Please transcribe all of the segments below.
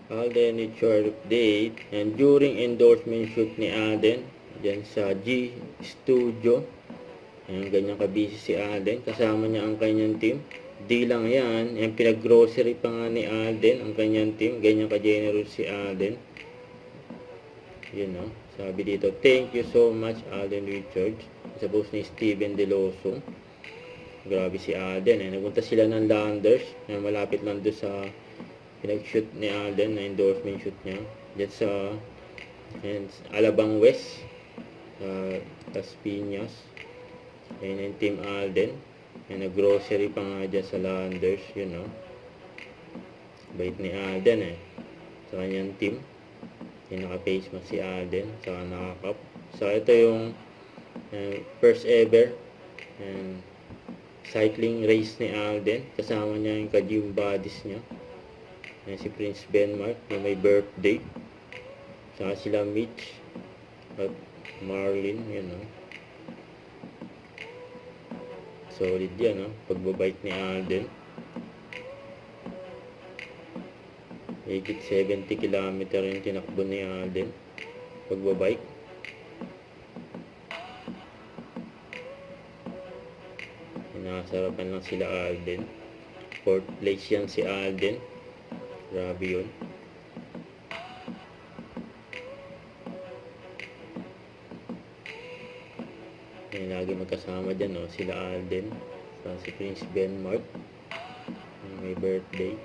Alden Richard update. And during endorsement shoot ni Alden, dyan sa G Studio. Ayan, ganyan ka-busy si Alden. Kasama niya ang kanyang team. Di lang yan. Ayan, pinag-grocery pa nga ni Alden ang kanyang team. Ganyan ka-generous si Alden. Yun, no? Sabi dito, thank you so much, Alden Richards. Sa post ni Steven Deloso. Grabe si Alden. Nagpunta sila ng Landers. Malapit lang doon sa pinag-shoot ni Alden na endorsement shoot niya. Diyan sa Alabang West. Las Piñas. Ayan yung Team Alden. Nag-grocery pa nga dyan sa Landers. Yun, no? Bait ni Alden, sa kanyang team. Yung naka-face mask si Alden. Saka naka-cup. So, ito yung first ever cycling race ni Alden. Kasama niya yung ka-gym buddies niya. Si Prince Benmark, yung may birthday. Saka sila Mitch at Marlin, yun, no? Solid yan, no? Pagbabike ni Alden. 70 km yung tinakbo ni Alden. Pagbabike. Nasarapan lang sila Alden. 4th place yan si Alden. Grabe yun. Ayan, lagi magkasama dyan, no? Sila Alden. Si Prince Benmark. May birthday.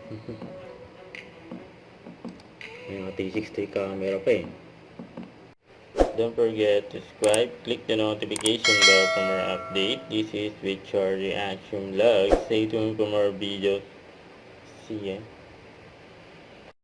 May mga 360 camera pa eh. Don't forget to subscribe, click the notification bell for more update. This is Richard Reaction Vlog. Stay tuned for more videos. See ya.